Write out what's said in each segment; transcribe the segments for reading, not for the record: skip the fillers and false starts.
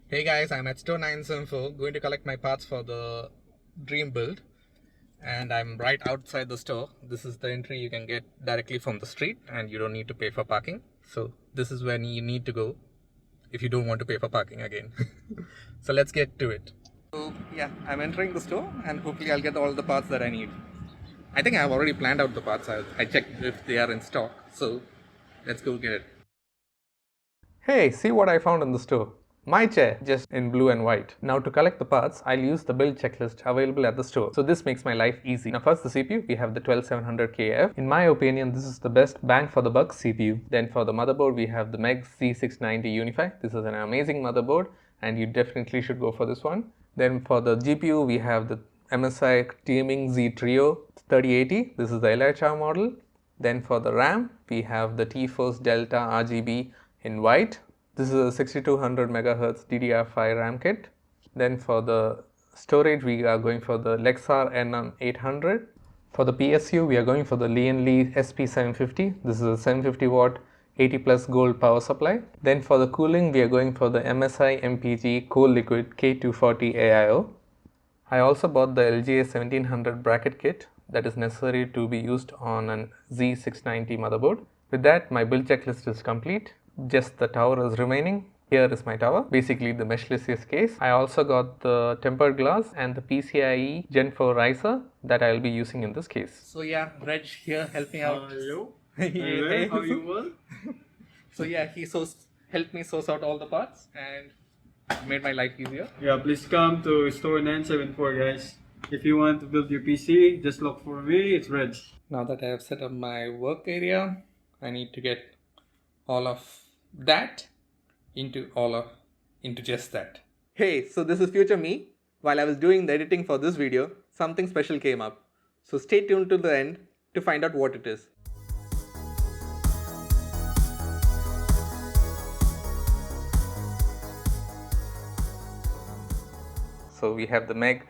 Hey guys, I'm at store 974 going to collect my parts for the dream build, and I'm right outside the store. This is the entry you can get directly from the street and you don't need to pay for parking. So this is when you need to go if you don't want to pay for parking again. So let's get to it. So yeah, I'm entering the store and hopefully I'll get all the parts that I need. I think I've already planned out the parts. I checked if they are in stock. So let's go get it. Hey, see what I found in the store. My chair, just in blue and white. Now to collect the parts, I'll use the build checklist available at the store. So this makes my life easy. Now first the CPU, we have the 12700KF. In my opinion, this is the best bang for the buck CPU. Then for the motherboard, we have the MEG Z690 UNIFY. This is an amazing motherboard and you definitely should go for this one. Then for the GPU, we have the MSI Gaming Z Trio 3080. This is the Lexar model. Then for the RAM, we have the T-Force Delta RGB in white. This is a 6200 MHz DDR5 RAM kit. Then for the storage, we are going for the Lexar NM800. For the PSU, we are going for the Lian Li SP 750. This is a 750 watt 80 plus gold power supply. Then for the cooling, we are going for the MSI MPG Cool Liquid K240 AIO. I also bought the LGA 1700 bracket kit that is necessary to be used on an Z690 motherboard. With that, my build checklist is complete. Just the tower is remaining. Here is my tower, basically the Meshlicious case. I also got the tempered glass and the PCIe Gen 4 riser that I will be using in this case. So yeah, Reg here, help me out. Hello. Hey. How you well? So yeah, he helped me source out all the parts and made my life easier. Yeah, please come to store 974, guys. If you want to build your PC, just look for me. It's Reg. Now that I have set up my work area, I need to get all of that into just that. Hey, so this is future me. While I was doing the editing for this video, something special came up. So stay tuned to the end to find out what it is. So we have the MEG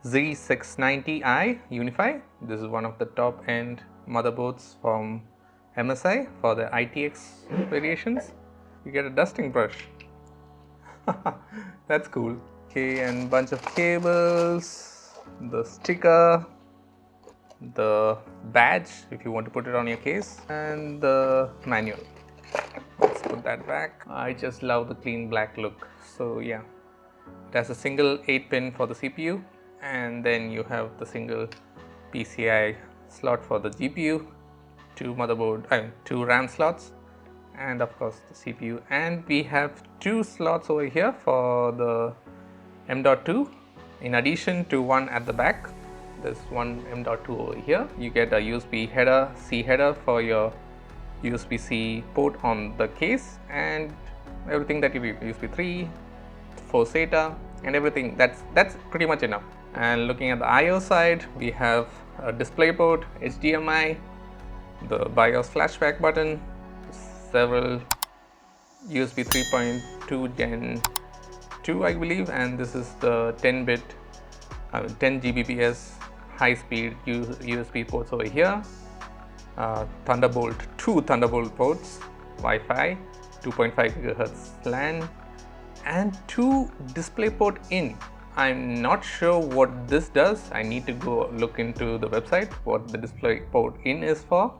Z690i UNIFY. This is one of the top end motherboards from MSI for the ITX variations. You get a dusting brush. That's cool. Okay, and bunch of cables, the sticker, the badge if you want to put it on your case, and the manual. Let's put that back. I just love the clean black look. So yeah, it has a single 8-pin for the CPU, and then you have the single PCI slot for the GPU, two RAM slots, and of course the CPU. And we have two slots over here for the M.2 in addition to one at the back. There's one M.2 over here. You get a USB header, C header for your USB-C port on the case, and everything that you need, USB 3, 4 SATA, and everything. That's pretty much enough. And looking at the I/O side, we have a DisplayPort, HDMI, the BIOS flashback button, several USB 3.2 Gen 2 I believe, and this is the 10 Gbps high speed USB ports over here, two Thunderbolt ports, Wi-Fi, 2.5 GHz LAN, and two DisplayPort in. I'm not sure what this does. I need to go look into the website what the DisplayPort in is for.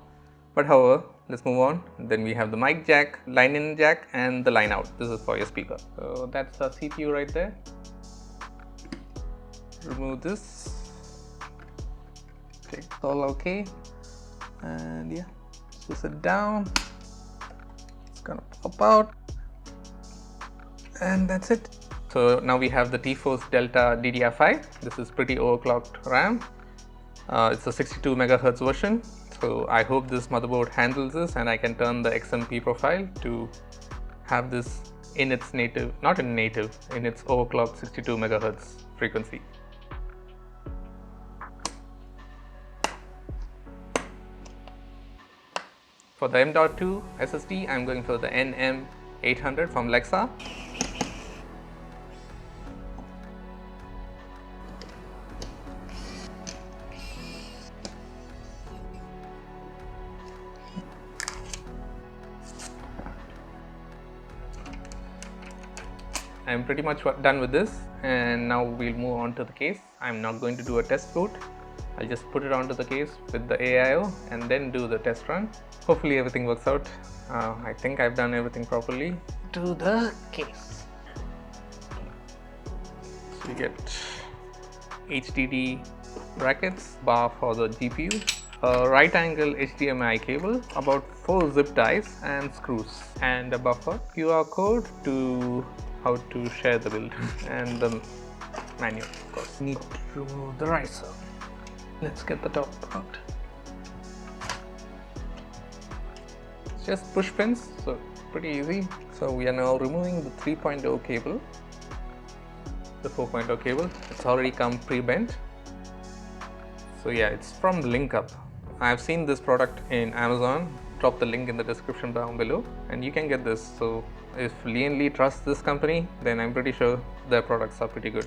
But however, let's move on. Then we have the mic jack, line in jack, and the line out. This is for your speaker. So that's our CPU right there. Remove this. Okay, it's all okay. And yeah, push it down. It's gonna pop out. And that's it. So now we have the T-Force Delta DDR5. This is pretty overclocked RAM. It's a 62 MHz version. So I hope this motherboard handles this and I can turn the XMP profile to have this in its native, not in native, in its overclocked 62 MHz frequency. For the M.2 SSD, I'm going for the NM800 from Lexar. I'm pretty much done with this, and now we'll move on to the case. I'm not going to do a test boot. I'll just put it onto the case with the AIO and then do the test run. Hopefully everything works out. I think I've done everything properly. To the case. So you get HDD brackets, bar for the GPU, a right angle HDMI cable, about 4 zip ties and screws, and a buffer, QR code to how to share the build, and the manual of course. Need to remove the riser. Let's get the top out. It's just push pins, so pretty easy. So we are now removing the 3.0 cable, the 4.0 cable. It's already come pre-bent. So yeah, it's from LinkUp. I've seen this product in Amazon. Drop the link in the description down below and you can get this. So if Lian Li trusts this company, then I'm pretty sure their products are pretty good.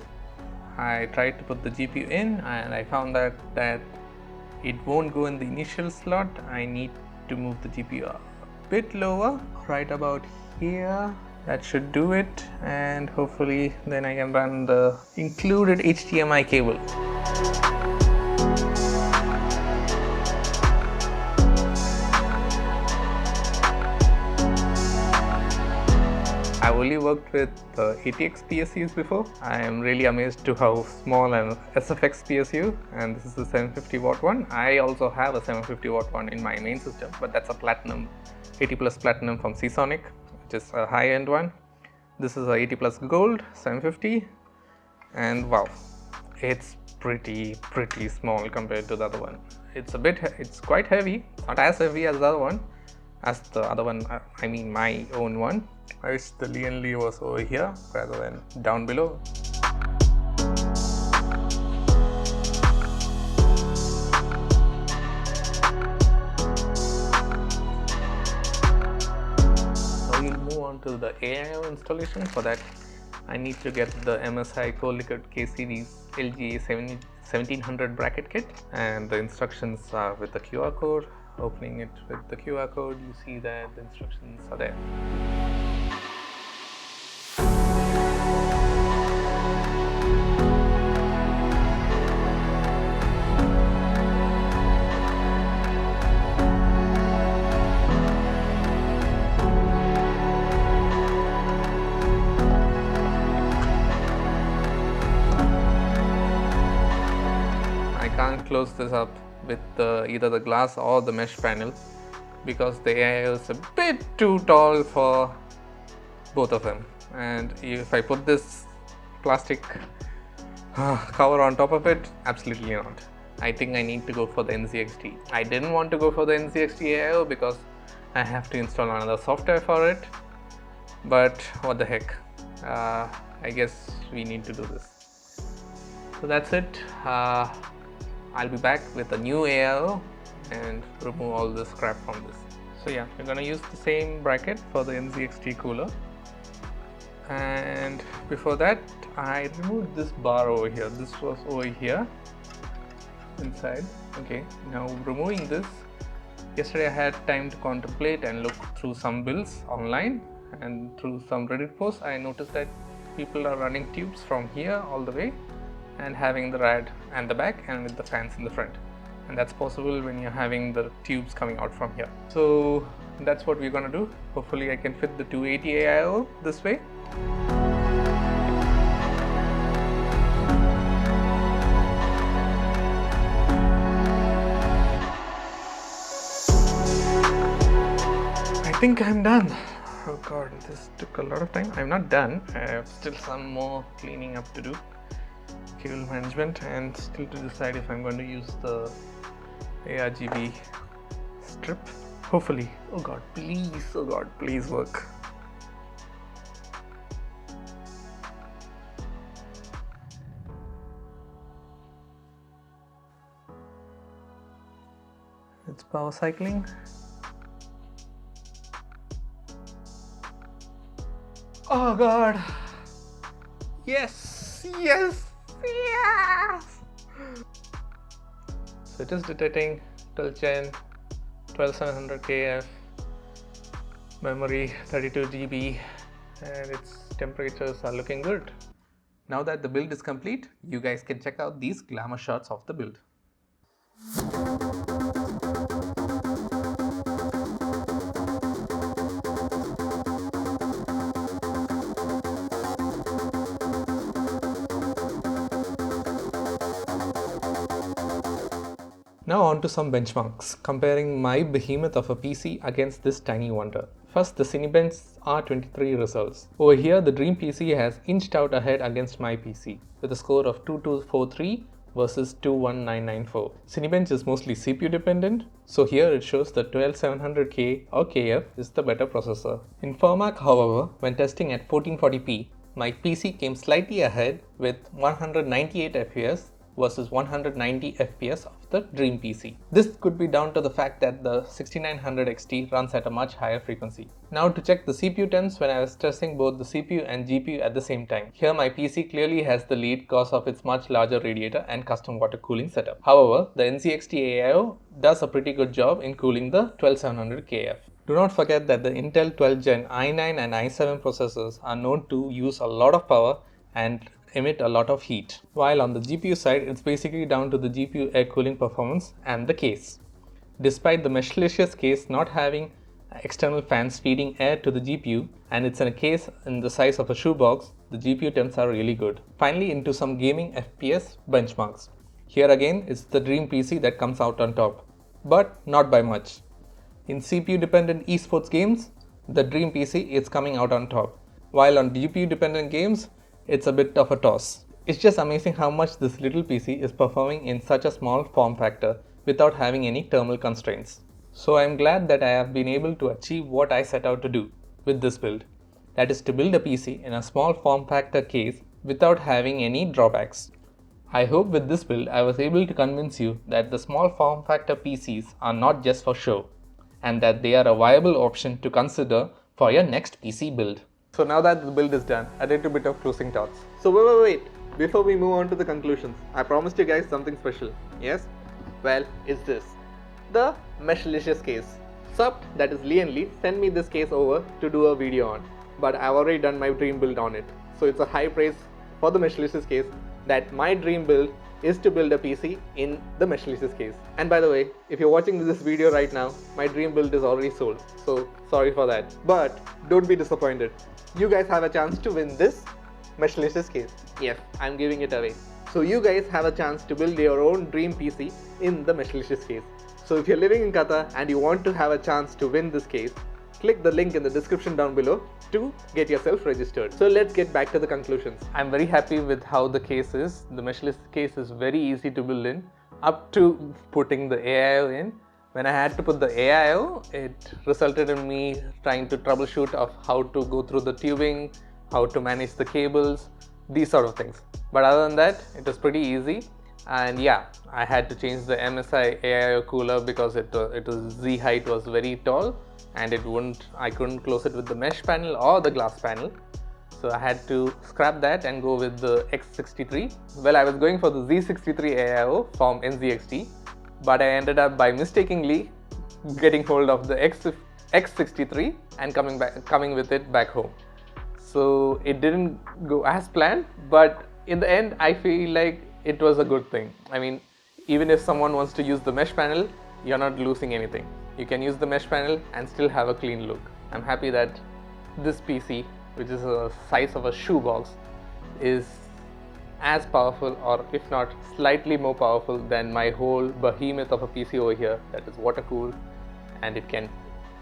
I tried to put the GPU in and I found that it won't go in the initial slot. I need to move the GPU a bit lower, right about here. That should do it, and hopefully then I can run the included HDMI cable. I've only worked with ATX PSUs before. I am really amazed to how small an SFX PSU, and this is the 750 watt one. I also have a 750 watt one in my main system, but that's a platinum, 80 plus platinum from Seasonic, which is a high end one. This is a 80 plus gold 750, and wow, it's pretty small compared to the other one. It's quite heavy, not as heavy as the other one. I mean my own one. I wish the Lian Li was over here rather than down below. So we'll move on to the AIO installation. For that, I need to get the MSI Liquid K Series LGA 1700 bracket kit, and the instructions are with the QR code. Opening it with the QR code, you see that the instructions are there. I can't close this up with either the glass or the mesh panel because the AIO is a bit too tall for both of them, and if I put this plastic cover on top of it, absolutely not. I think I need to go for the NZXT. I didn't want to go for the NZXT AIO because I have to install another software for it, but what the heck, I guess we need to do this. So that's it. I'll be back with a new AIO and remove all this crap from this. So yeah, we're gonna use the same bracket for the NZXT cooler. And before that, I removed this bar over here. This was over here inside. Okay, now removing this. Yesterday I had time to contemplate and look through some builds online, and through some Reddit posts I noticed that people are running tubes from here all the way and having the rad and the back and with the fans in the front, and that's possible when you're having the tubes coming out from here. So that's what we're gonna do. Hopefully I can fit the 280 AIO this way. I think I'm done. Oh god, this took a lot of time. I'm not done. I have still some more cleaning up to do. Cable management, and still to decide if I'm going to use the ARGB strip. Hopefully. Oh god, please work. It's power cycling. Oh god. Yes. So it is detecting 12 Gen, 12700 KF, memory 32 GB, and it's temperatures are looking good. Now that the build is complete, you guys can check out these glamour shots of the build. Now on to some benchmarks, comparing my behemoth of a PC against this tiny wonder. First, the Cinebench R23 results. Over here, the Dream PC has inched out ahead against my PC with a score of 2243 versus 21994. Cinebench is mostly CPU dependent, so here it shows that 12700K or KF is the better processor. In Firmac, however, when testing at 1440p, my PC came slightly ahead with 198 FPS versus 190 FPS of the Dream PC. This could be down to the fact that the 6900 XT runs at a much higher frequency. Now to check the CPU temps when I was testing both the CPU and GPU at the same time. Here my PC clearly has the lead because of its much larger radiator and custom water cooling setup. However, the NZXT AIO does a pretty good job in cooling the 12700 KF. Do not forget that the Intel 12 Gen i9 and i7 processors are known to use a lot of power and emit a lot of heat. While on the GPU side, it's basically down to the GPU air cooling performance and the case. Despite the Meshlicious case not having external fans feeding air to the GPU, and it's in a case in the size of a shoebox, the GPU temps are really good. Finally, into some gaming FPS benchmarks. Here again, it's the Dream PC that comes out on top, but not by much. In CPU dependent esports games, the Dream PC is coming out on top, while on GPU dependent games, it's a bit of a toss. It's just amazing how much this little PC is performing in such a small form factor without having any thermal constraints. So I'm glad that I have been able to achieve what I set out to do with this build. That is to build a PC in a small form factor case without having any drawbacks. I hope with this build I was able to convince you that the small form factor PCs are not just for show, and that they are a viable option to consider for your next PC build. So now that the build is done, a little bit of closing thoughts. So wait, before we move on to the conclusions, I promised you guys something special. Yes? Well, it's this. The Meshlicious case. Sup, that is Lian Li, send me this case over to do a video on. But I've already done my dream build on it. So it's a high praise for the Meshlicious case that my dream build is to build a PC in the Meshlicious case. And by the way, if you're watching this video right now, my dream build is already sold. So sorry for that. But don't be disappointed. You guys have a chance to win this Meshlicious case. Yes, I'm giving it away. So you guys have a chance to build your own dream PC in the Meshlicious case. So if you're living in Qatar and you want to have a chance to win this case, click the link in the description down below to get yourself registered. So let's get back to the conclusions. I'm very happy with how the case is. The Meshlicious case is very easy to build in, up to putting the AIO in. When I had to put the AIO, it resulted in me trying to troubleshoot of how to go through the tubing, how to manage the cables, these sort of things. But other than that, it was pretty easy. And yeah, I had to change the MSI AIO cooler because it was Z height was very tall and I couldn't close it with the mesh panel or the glass panel. So I had to scrap that and go with the X63. Well, I was going for the Z63 AIO from NZXT, but I ended up by mistakenly getting hold of the X63 and coming with it back home. So it didn't go as planned, but in the end I feel like it was a good thing. I mean, even if someone wants to use the mesh panel, you're not losing anything. You can use the mesh panel and still have a clean look. I'm happy that this PC, which is the size of a shoebox, is as powerful, or if not slightly more powerful than my whole behemoth of a PC over here that is water cooled, and it can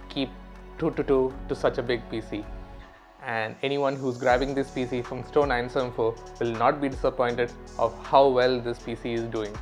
keep toe to toe to such a big PC. And anyone who's grabbing this PC from Store 974 will not be disappointed of how well this PC is doing.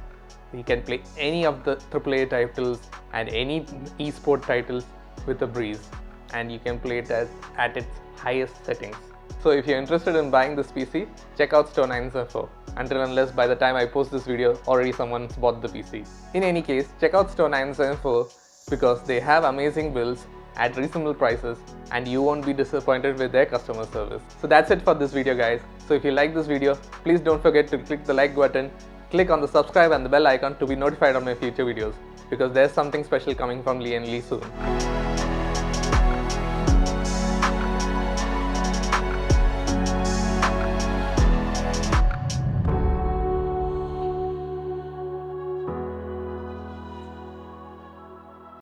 You can play any of the AAA titles and any esport titles with a breeze, and you can play it at its highest settings. So if you're interested in buying this PC, check out Store 974. Until unless by the time I post this video, already someone's bought the PC. In any case, check out Store 974 because they have amazing builds at reasonable prices and you won't be disappointed with their customer service. So that's it for this video, guys. So if you like this video, please don't forget to click the like button, click on the subscribe and the bell icon to be notified on my future videos, because there's something special coming from Lian Li soon.